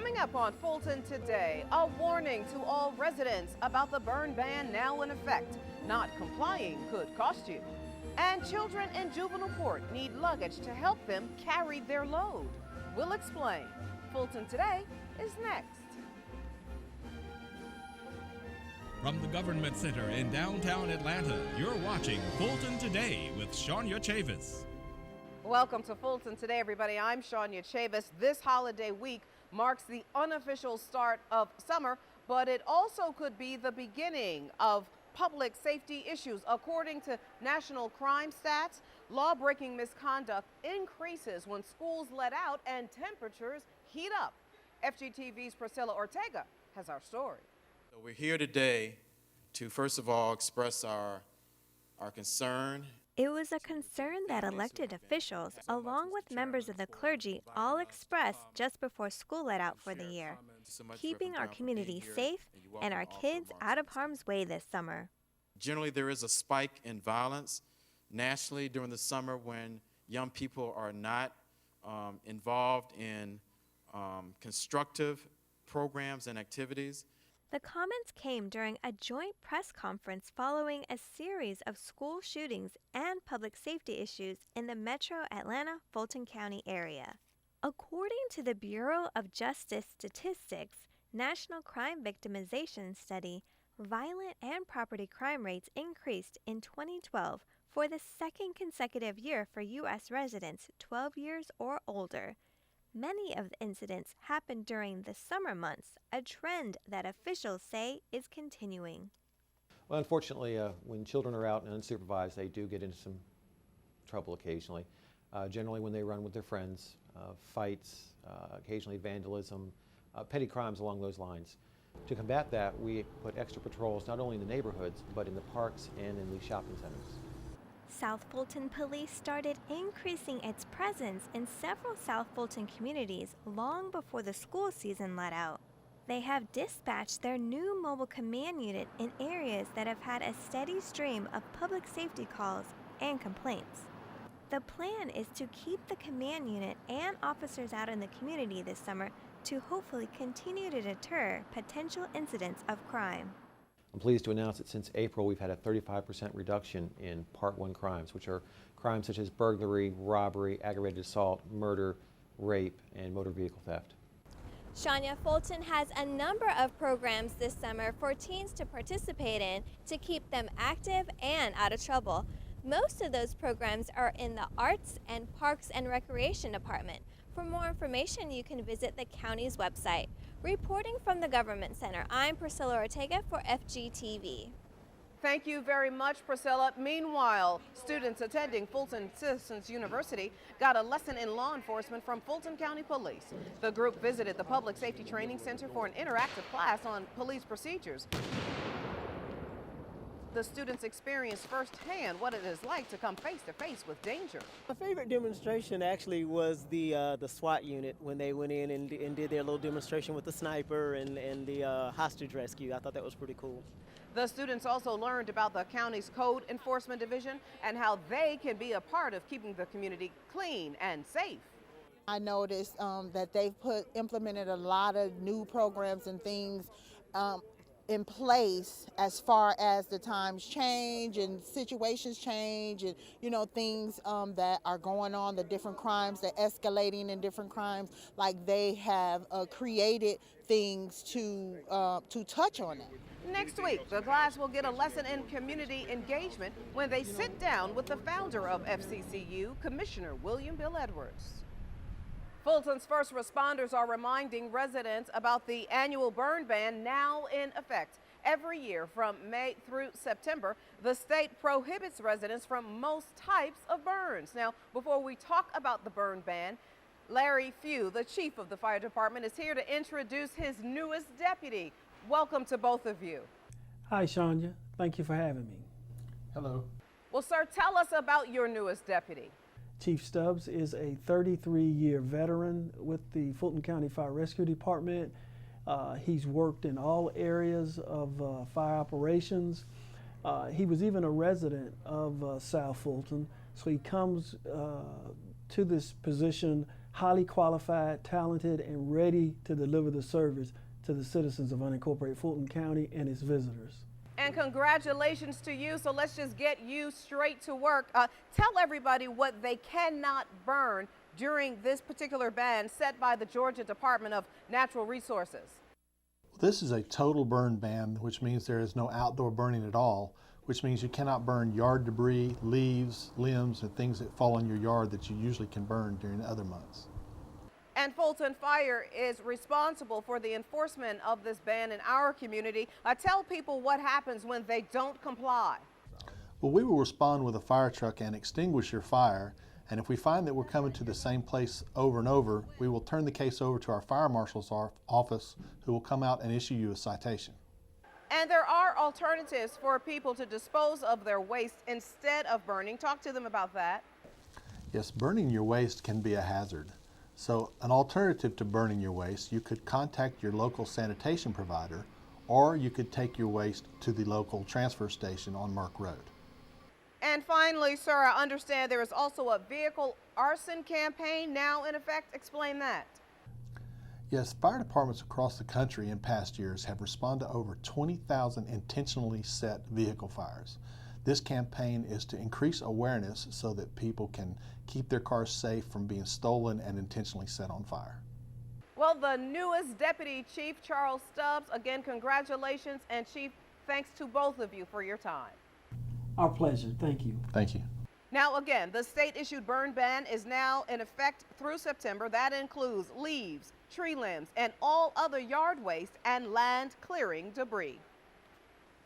Coming up on Fulton Today, a warning to all residents about the burn ban now in effect. Not complying could cost you. And children in juvenile court need luggage to help them carry their load. We'll explain. Fulton Today is next. From the Government Center in downtown Atlanta, you're watching Fulton Today with Shania Chavis. Welcome to Fulton Today, everybody. I'm Shania Chavis. This holiday week marks the unofficial start of summer, but it also could be the beginning of public safety issues. According to national crime stats, law-breaking misconduct increases when schools let out and temperatures heat up. FGTV's Priscilla Ortega has our story. So we're here today to first of all express our concern. It was a concern that elected officials, along with members of the clergy, all expressed just before school let out for the year, keeping our community safe and our kids out of harm's way this summer. Generally, there is a spike in violence nationally during the summer when young people are not involved in constructive programs and activities. The comments came during a joint press conference following a series of school shootings and public safety issues in the metro Atlanta, Fulton County area. According to the Bureau of Justice Statistics National Crime Victimization Study, violent and property crime rates increased in 2012 for the second consecutive year for U.S. residents 12 years or older. Many of the incidents happened during the summer months, a trend that officials say is continuing. Well, unfortunately, when children are out and unsupervised, they do get into some trouble occasionally. Generally when they run with their friends, fights, occasionally vandalism, petty crimes along those lines. To combat that, we put extra patrols not only in the neighborhoods, but in the parks and in the shopping centers. South Fulton Police started increasing its presence in several South Fulton communities long before the school season let out. They have dispatched their new mobile command unit in areas that have had a steady stream of public safety calls and complaints. The plan is to keep the command unit and officers out in the community this summer to hopefully continue to deter potential incidents of crime. I'm pleased to announce that since April we've had a 35% reduction in Part 1 crimes, which are crimes such as burglary, robbery, aggravated assault, murder, rape, and motor vehicle theft. Shania, Fulton has a number of programs this summer for teens to participate in to keep them active and out of trouble. Most of those programs are in the Arts and Parks and Recreation Department. For more information, you can visit the county's website. Reporting from the Government Center, I'm Priscilla Ortega for FGTV. Thank you very much, Priscilla. Meanwhile, students attending Fulton Citizens University got a lesson in law enforcement from Fulton County Police. The group visited the Public Safety Training Center for an interactive class on police procedures. The students experienced firsthand what it is like to come face to face with danger. My favorite demonstration actually was the SWAT unit when they went in and did their little demonstration with the sniper and the hostage rescue. I thought that was pretty cool. The students also learned about the county's Code Enforcement Division and how they can be a part of keeping the community clean and safe. I noticed that they've implemented a lot of new programs and things in place as far as the times change and situations change and, you know, things that are going on, the different crimes, the escalating in different crimes, like they have created things to touch on it. Next week, the class will get a lesson in community engagement when they sit down with the founder of FCCU, Commissioner William Bill Edwards. Fulton's first responders are reminding residents about the annual burn ban now in effect. Every year from May through September, the state prohibits residents from most types of burns. Now, before we talk about the burn ban, Larry Few, the chief of the fire department, is here to introduce his newest deputy. Welcome to both of you. Hi, Shania. Thank you for having me. Hello. Well, sir, tell us about your newest deputy. Chief Stubbs is a 33-year veteran with the Fulton County Fire Rescue Department. He's worked in all areas of fire operations. He was even a resident of South Fulton, so he comes to this position highly qualified, talented, and ready to deliver the service to the citizens of unincorporated Fulton County and its visitors. And congratulations to you. So let's just get you straight to work. Tell everybody what they cannot burn during this particular ban set by the Georgia Department of Natural Resources. This is a total burn ban, which means there is no outdoor burning at all, which means you cannot burn yard debris, leaves, limbs, and things that fall in your yard that you usually can burn during the other months. And Fulton Fire is responsible for the enforcement of this ban in our community. Tell people what happens when they don't comply. Well, we will respond with a fire truck and extinguish your fire. And if we find that we're coming to the same place over and over, we will turn the case over to our fire marshal's office, who will come out and issue you a citation. And there are alternatives for people to dispose of their waste instead of burning. Talk to them about that. Yes, burning your waste can be a hazard. So an alternative to burning your waste, you could contact your local sanitation provider, or you could take your waste to the local transfer station on Merck Road. And finally, sir, I understand there is also a vehicle arson campaign now in effect. Explain that. Yes, fire departments across the country in past years have responded to over 20,000 intentionally set vehicle fires. This campaign is to increase awareness so that people can keep their cars safe from being stolen and intentionally set on fire. Well, the newest Deputy Chief, Charles Stubbs, again, congratulations. And Chief, thanks to both of you for your time. Our pleasure. Thank you. Thank you. Now, again, the state-issued burn ban is now in effect through September. That includes leaves, tree limbs, and all other yard waste and land clearing debris.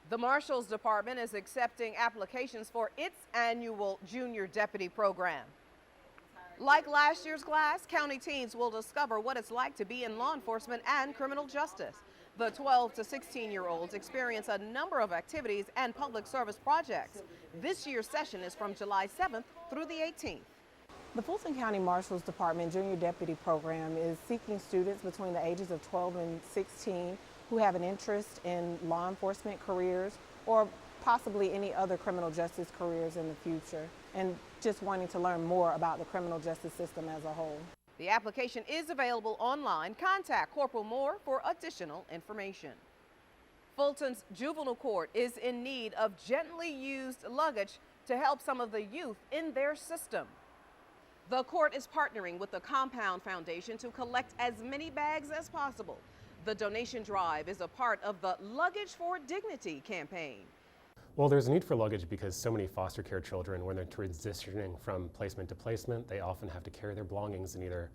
The Marshal's Department is accepting applications for its annual Junior Deputy program. Like last year's class, county teens will discover what it's like to be in law enforcement and criminal justice. The 12 to 16-year-olds experience a number of activities and public service projects. This year's session is from July 7th through the 18th. The Fulton County Marshal's Department Junior Deputy Program is seeking students between the ages of 12 and 16 who have an interest in law enforcement careers or possibly any other criminal justice careers in the future, and just wanting to learn more about the criminal justice system as a whole. The application is available online. Contact Corporal Moore for additional information. Fulton's Juvenile Court is in need of gently used luggage to help some of the youth in their system. The court is partnering with the Compound Foundation to collect as many bags as possible. The donation drive is a part of the Luggage for Dignity campaign. Well, there's a need for luggage because so many foster care children, when they're transitioning from placement to placement, they often have to carry their belongings in either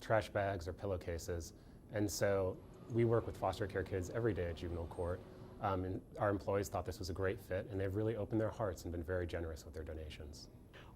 trash bags or pillowcases. And so we work with foster care kids every day at juvenile court. And our employees thought this was a great fit, and they've really opened their hearts and been very generous with their donations.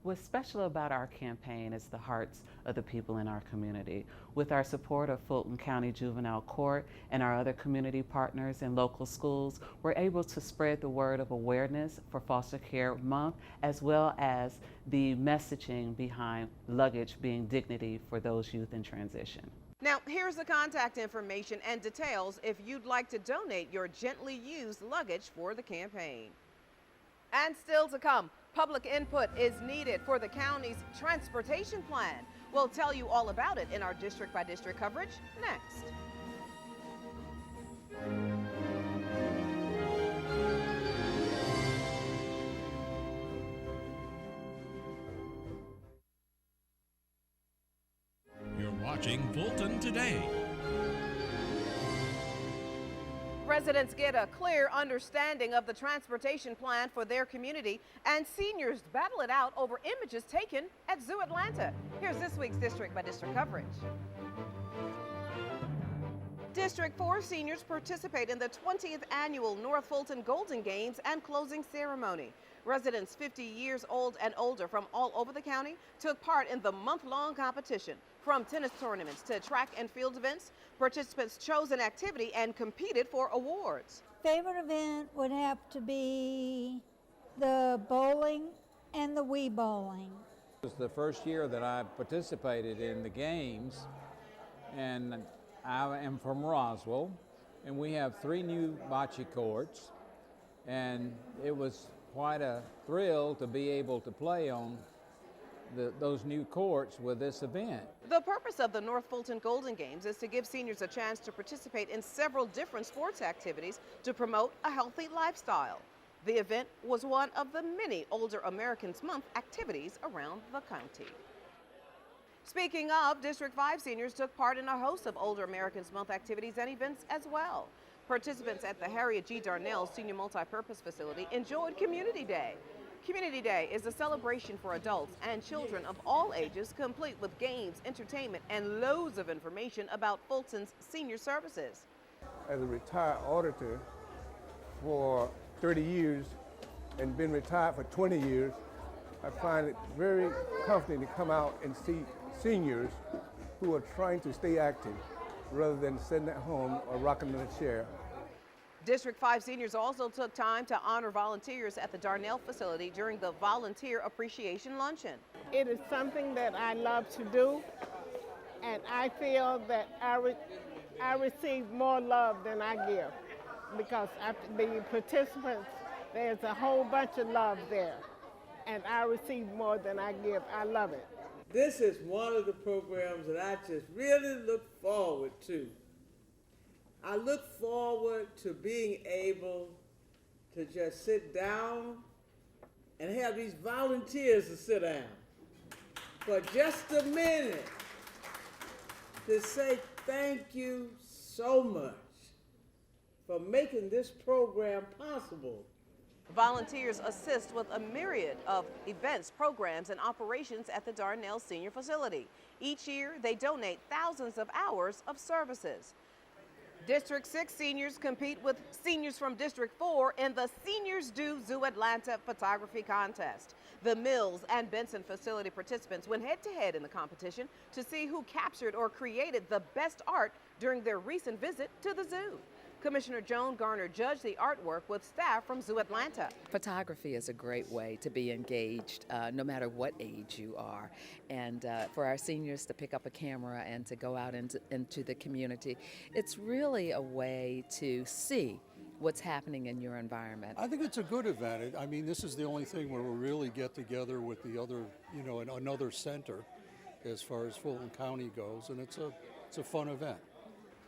What's special about our campaign is the hearts of the people in our community. With our support of Fulton County Juvenile Court and our other community partners and local schools, we're able to spread the word of awareness for Foster Care Month, as well as the messaging behind luggage being dignity for those youth in transition. Now, here's the contact information and details if you'd like to donate your gently used luggage for the campaign. And still to come, public input is needed for the county's transportation plan. We'll tell you all about it in our district-by-district coverage next. You're watching Fulton Today. Residents get a clear understanding of the transportation plan for their community, and seniors battle it out over images taken at Zoo Atlanta. Here's this week's district-by-district coverage. District 4 seniors participate in the 20th annual North Fulton Golden Games and closing ceremony. Residents 50 years old and older from all over the county took part in the month-long competition. From tennis tournaments to track and field events, participants chose an activity and competed for awards. Favorite event would have to be the bowling and the Wii bowling. It was the first year that I participated in the games, and I am from Roswell, and we have 3 new bocce courts, and it was quite a thrill to be able to play on those new courts with this event. The purpose of the North Fulton Golden Games is to give seniors a chance to participate in several different sports activities to promote a healthy lifestyle. The event was one of the many Older Americans Month activities around the county. Speaking of, District 5 seniors took part in a host of Older Americans Month activities and events as well. Participants at the Harriet G. Darnell Senior Multipurpose Facility enjoyed Community Day. Community Day is a celebration for adults and children of all ages, complete with games, entertainment, and loads of information about Fulton's senior services. As a retired auditor for 30 years and been retired for 20 years, I find it very comforting to come out and see seniors who are trying to stay active rather than sitting at home or rocking in a chair. District 5 seniors also took time to honor volunteers at the Darnell facility during the Volunteer Appreciation Luncheon. It is something that I love to do, and I feel that I receive more love than I give, because after the participants, there's a whole bunch of love there, and I receive more than I give. I love it. This is one of the programs that I just really look forward to. I look forward to being able to just sit down and have these volunteers to sit down for just a minute to say thank you so much for making this program possible. Volunteers assist with a myriad of events, programs, and operations at the Darnell Senior Facility. Each year, they donate thousands of hours of services. District 6 seniors compete with seniors from District 4 in the Seniors Do Zoo Atlanta Photography Contest. The Mills and Benson facility participants went head-to-head in the competition to see who captured or created the best art during their recent visit to the zoo. Commissioner Joan Garner judged the artwork with staff from Zoo Atlanta. Photography is a great way to be engaged, no matter what age you are. And for our seniors to pick up a camera and to go out into the community, it's really a way to see what's happening in your environment. I think it's a good event. I mean, this is the only thing where we really get together with the other, you know, another center as far as Fulton County goes, and it's a fun event.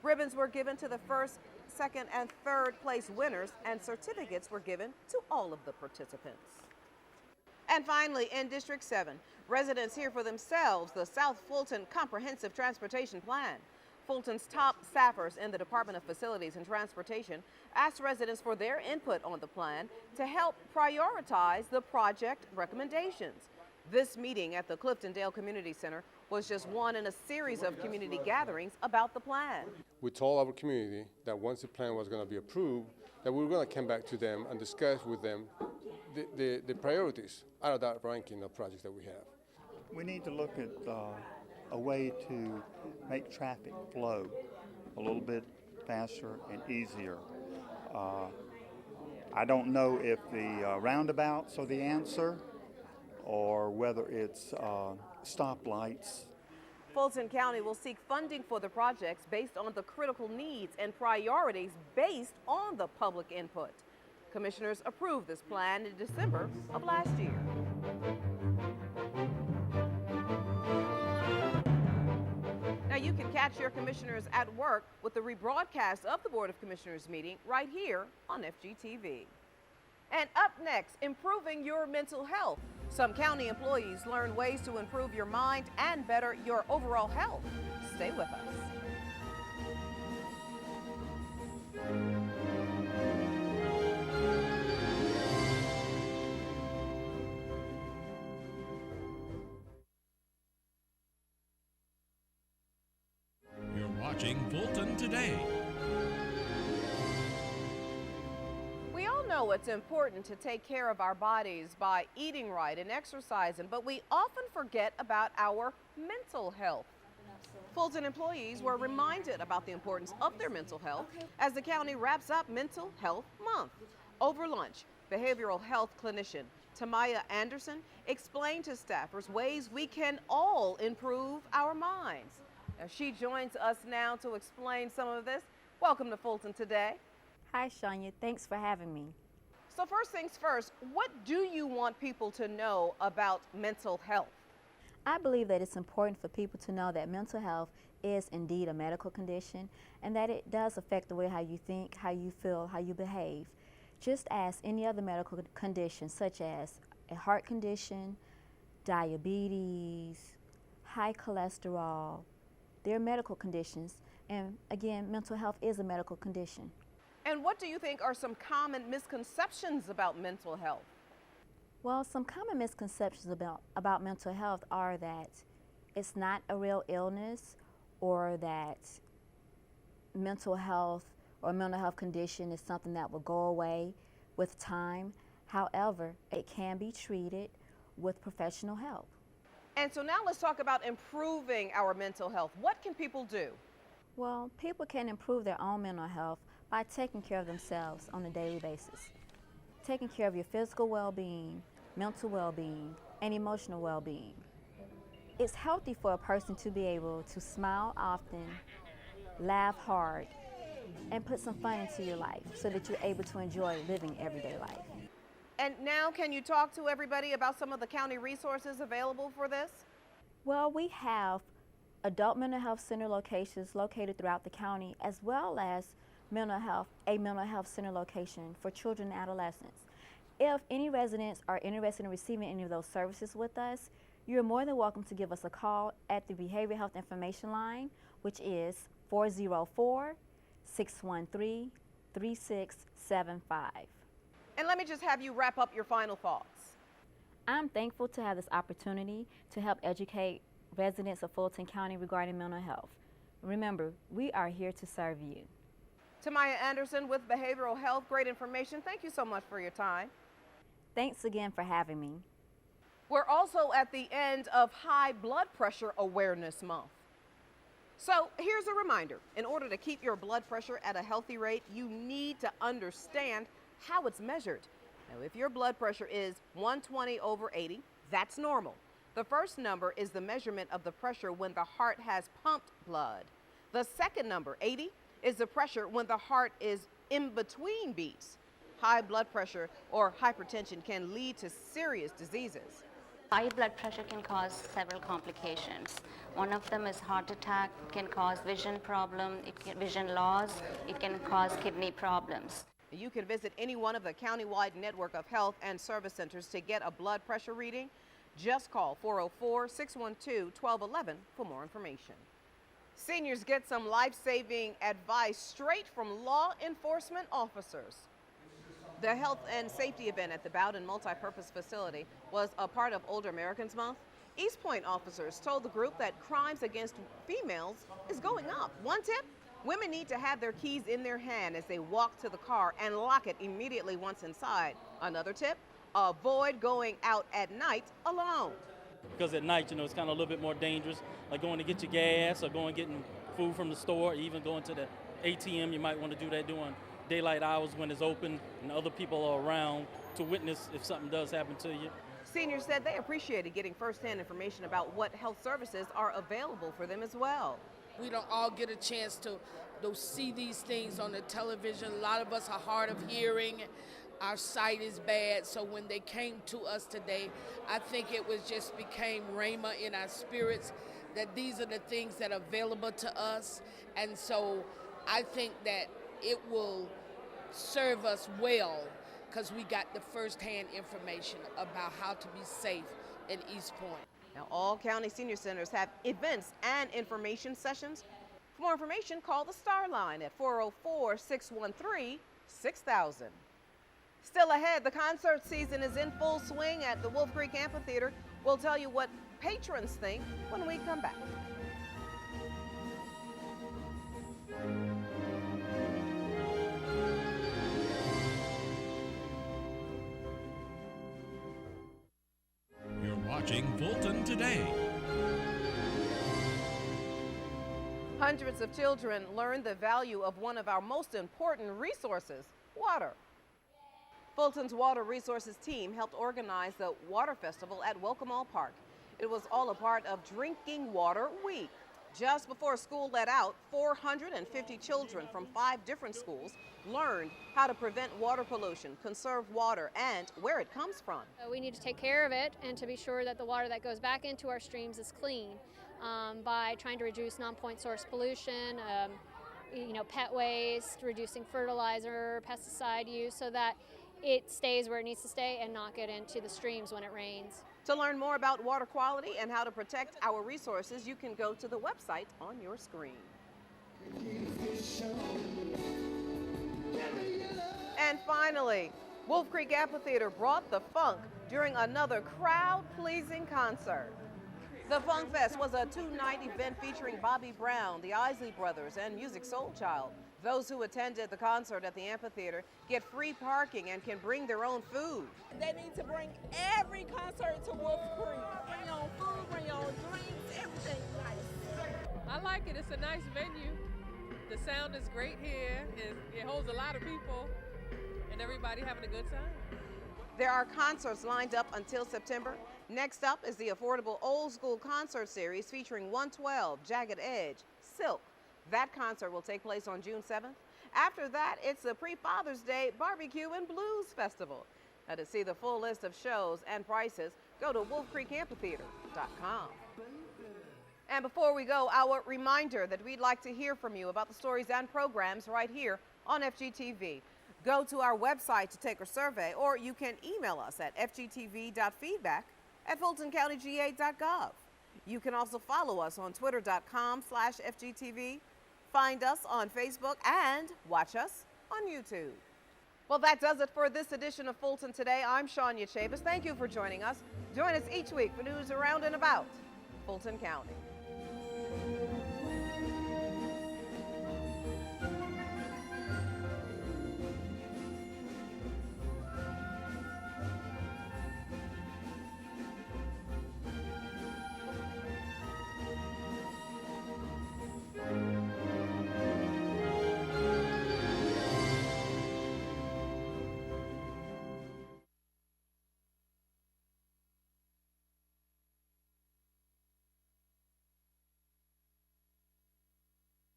Ribbons were given to the first, second, and third place winners, and certificates were given to all of the participants. And finally, in District 7, residents hear for themselves the South Fulton Comprehensive Transportation Plan. Fulton's top staffers in the Department of Facilities and Transportation asked residents for their input on the plan to help prioritize the project recommendations. This meeting at the Cliftondale Community Center was just one in a series of community gatherings about the plan. We told our community that once the plan was going to be approved, that we were going to come back to them and discuss with them the priorities out of that ranking of projects that we have. We need to look at a way to make traffic flow a little bit faster and easier. I don't know if the roundabouts are the answer or whether it's stoplights. Fulton County will seek funding for the projects based on the critical needs and priorities based on the public input. Commissioners approved this plan in December of last year. Now you can catch your commissioners at work with the rebroadcast of the Board of Commissioners meeting right here on FGTV. And up next, improving your mental health. Some county employees learn ways to improve your mind and better your overall health. Stay with us. You're watching Fulton Today. We all know it's important to take care of our bodies by eating right and exercising, but we often forget about our mental health. Fulton employees were reminded about the importance of their mental health as the county wraps up Mental Health Month. Over lunch, behavioral health clinician Tamaya Anderson explained to staffers ways we can all improve our minds. Now, she joins us now to explain some of this. Welcome to Fulton Today. Hi, Shania. Thanks for having me. So first things first, what do you want people to know about mental health? I believe that it's important for people to know that mental health is indeed a medical condition and that it does affect the way how you think, how you feel, how you behave, just as any other medical condition such as a heart condition, diabetes, high cholesterol. They're medical conditions, and again, mental health is a medical condition. And what do you think are some common misconceptions about mental health? Well, some common misconceptions about mental health are that it's not a real illness, or that mental health or mental health condition is something that will go away with time. However, it can be treated with professional help. And so now let's talk about improving our mental health. What can people do? Well, people can improve their own mental health by taking care of themselves on a daily basis. Taking care of your physical well-being, mental well-being, and emotional well-being. It's healthy for a person to be able to smile often, laugh hard, and put some fun into your life so that you're able to enjoy living everyday life. And now can you talk to everybody about some of the county resources available for this? Well, we have adult mental health center locations located throughout the county, as well as a mental health center location for children and adolescents. If any residents are interested in receiving any of those services with us, you're more than welcome to give us a call at the Behavioral Health Information Line, which is 404-613-3675. And let me just have you wrap up your final thoughts. I'm thankful to have this opportunity to help educate residents of Fulton County regarding mental health. Remember, we are here to serve you. To Maya Anderson with Behavioral Health, great information. Thank you so much for your time. Thanks again for having me. We're also at the end of High Blood Pressure Awareness Month. So here's a reminder. In order to keep your blood pressure at a healthy rate, you need to understand how it's measured. Now, if your blood pressure is 120/80, that's normal. The first number is the measurement of the pressure when the heart has pumped blood. The second number, 80, is the pressure when the heart is in between beats. High blood pressure or hypertension can lead to serious diseases. High blood pressure can cause several complications. One of them is heart attack, can cause vision problem, vision loss, it can cause kidney problems. You can visit any one of the county-wide network of health and service centers to get a blood pressure reading. Just call 404-612-1211 for more information. Seniors get some life-saving advice straight from law enforcement officers. The health and safety event at the Bowden Multipurpose Facility was a part of Older Americans Month. East Point officers told the group that crimes against females is going up. One tip, women need to have their keys in their hand as they walk to the car and lock it immediately once inside. Another tip, avoid going out at night alone. Because at night, it's kind of a little bit more dangerous, like going to get your gas or going getting food from the store, or even going to the ATM. You might want to do that during daylight hours when it's open and other people are around to witness if something does happen to you. Seniors said they appreciated getting firsthand information about what health services are available for them as well. We don't all get a chance to see these things on the television. A lot of us are hard of hearing. Our sight is bad, so when they came to us today, I think it was just became rhema in our spirits that these are the things that are available to us, and so I think that it will serve us well because we got the first-hand information about how to be safe in East Point. Now, all county senior centers have events and information sessions. For more information, call the Star Line at 404-613-6000. Still ahead, the concert season is in full swing at the Wolf Creek Amphitheater. We'll tell you what patrons think when we come back. You're watching Fulton Today. Hundreds of children learn the value of one of our most important resources, water. Fulton's Water Resources team helped organize the Water Festival at Welcome All Park. It was all a part of Drinking Water Week. Just before school let out, 450 children from 5 different schools learned how to prevent water pollution, conserve water, and where it comes from. We need to take care of it and to be sure that the water that goes back into our streams is clean by trying to reduce non-point source pollution, pet waste, reducing fertilizer, pesticide use so that it stays where it needs to stay and not get into the streams when it rains. To learn more about water quality and how to protect our resources, you can go to the website on your screen. And finally, Wolf Creek Amphitheater brought the funk during another crowd-pleasing concert. The Funk Fest was a 2-night event featuring Bobby Brown, the Isley Brothers, and Music Soul Child. Those who attended the concert at the amphitheater get free parking and can bring their own food. They need to bring every concert to Wolf Creek. Bring your own food, bring your own drinks, everything nice. I like it. It's a nice venue. The sound is great here. It holds a lot of people and everybody having a good time. There are concerts lined up until September. Next up is the affordable old school concert series featuring 112, Jagged Edge, Silk. That concert will take place on June 7th. After that, it's the pre-Father's Day Barbecue and Blues Festival. Now, to see the full list of shows and prices, go to wolfcreekamphitheater.com. And before we go, our reminder that we'd like to hear from you about the stories and programs right here on FGTV. Go to our website to take a survey, or you can email us at fgtv.feedback@fultoncountyga.gov. You can also follow us on twitter.com/FGTV, find us on Facebook, and watch us on YouTube. Well, that does it for this edition of Fulton Today. I'm Shania Chavis. Thank you for joining us. Join us each week for news around and about Fulton County.